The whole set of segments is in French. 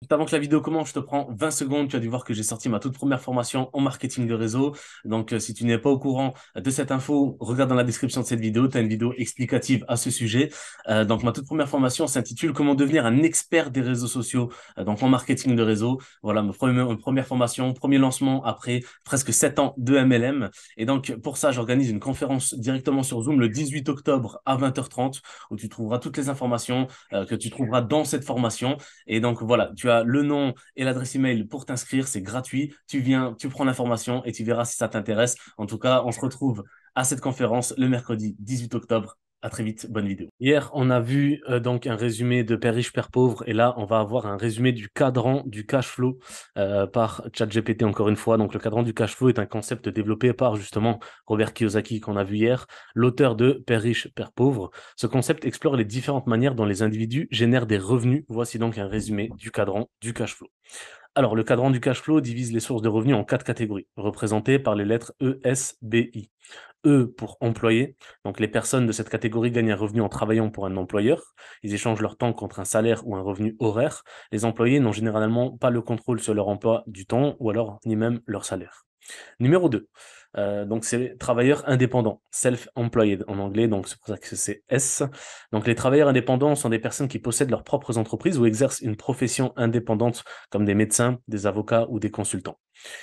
Juste avant que la vidéo commence, je te prends 20 secondes. Tu as dû voir que j'ai sorti ma toute première formation en marketing de réseau. Donc, si tu n'es pas au courant de cette info, regarde dans la description de cette vidéo. Tu as une vidéo explicative à ce sujet. Donc, ma toute première formation s'intitule Comment devenir un expert des réseaux sociaux, donc en marketing de réseau. Voilà, ma première formation, premier lancement après presque 7 ans de MLM. Et donc, pour ça, j'organise une conférence directement sur Zoom le 18 octobre à 20h30 où tu trouveras toutes les informations que tu trouveras dans cette formation. Et donc voilà, tu as le nom et l'adresse email pour t'inscrire, c'est gratuit. Tu viens, tu prends l'information et tu verras si ça t'intéresse. En tout cas, on se retrouve à cette conférence le mercredi 18 octobre. À très vite, bonne vidéo. Hier, on a vu donc un résumé de Père riche, Père pauvre, et là, on va avoir un résumé du cadran du cash flow par ChatGPT encore une fois. Donc, le cadran du cash flow est un concept développé par justement Robert Kiyosaki qu'on a vu hier, l'auteur de Père riche, Père pauvre. Ce concept explore les différentes manières dont les individus génèrent des revenus. Voici donc un résumé du cadran du cash flow. Alors, le cadran du cash flow divise les sources de revenus en quatre catégories, représentées par les lettres E, S, B, I. E pour employés, donc les personnes de cette catégorie gagnent un revenu en travaillant pour un employeur. Ils échangent leur temps contre un salaire ou un revenu horaire. Les employés n'ont généralement pas le contrôle sur leur emploi du temps ou alors ni même leur salaire. Numéro 2, donc c'est les travailleurs indépendants, self-employed en anglais, donc c'est pour ça que c'est S. Donc les travailleurs indépendants sont des personnes qui possèdent leurs propres entreprises ou exercent une profession indépendante comme des médecins, des avocats ou des consultants.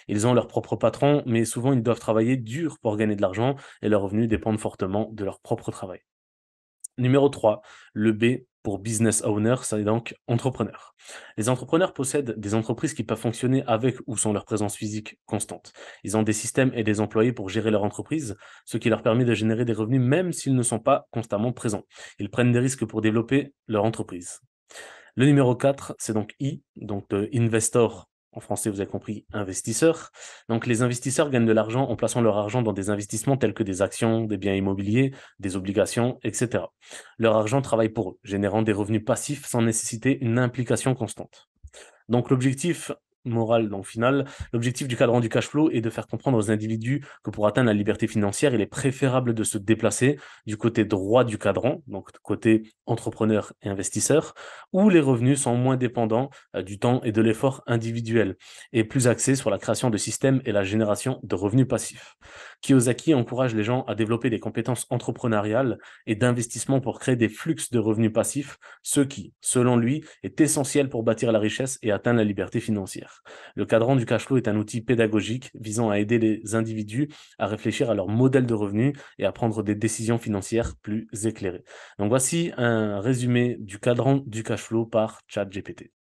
Ils ont leur propre patron, mais souvent ils doivent travailler dur pour gagner de l'argent et leurs revenus dépendent fortement de leur propre travail. Numéro 3, le B pour business owner, c'est donc entrepreneur. Les entrepreneurs possèdent des entreprises qui peuvent fonctionner avec ou sans leur présence physique constante. Ils ont des systèmes et des employés pour gérer leur entreprise, ce qui leur permet de générer des revenus même s'ils ne sont pas constamment présents. Ils prennent des risques pour développer leur entreprise. Le numéro 4, c'est donc I, donc investor. En français, vous avez compris, investisseur. Donc, les investisseurs gagnent de l'argent en plaçant leur argent dans des investissements tels que des actions, des biens immobiliers, des obligations, etc. Leur argent travaille pour eux, générant des revenus passifs sans nécessiter une implication constante. Donc l'objectif moral, donc final, l'objectif du cadran du cash flow est de faire comprendre aux individus que pour atteindre la liberté financière, il est préférable de se déplacer du côté droit du cadran, donc côté entrepreneur et investisseur, où les revenus sont moins dépendants du temps et de l'effort individuel et plus axés sur la création de systèmes et la génération de revenus passifs. Kiyosaki encourage les gens à développer des compétences entrepreneuriales et d'investissement pour créer des flux de revenus passifs, ce qui, selon lui, est essentiel pour bâtir la richesse et atteindre la liberté financière. Le cadran du cash flow est un outil pédagogique visant à aider les individus à réfléchir à leur modèle de revenus et à prendre des décisions financières plus éclairées. Donc voici un résumé du cadran du cash flow par ChatGPT.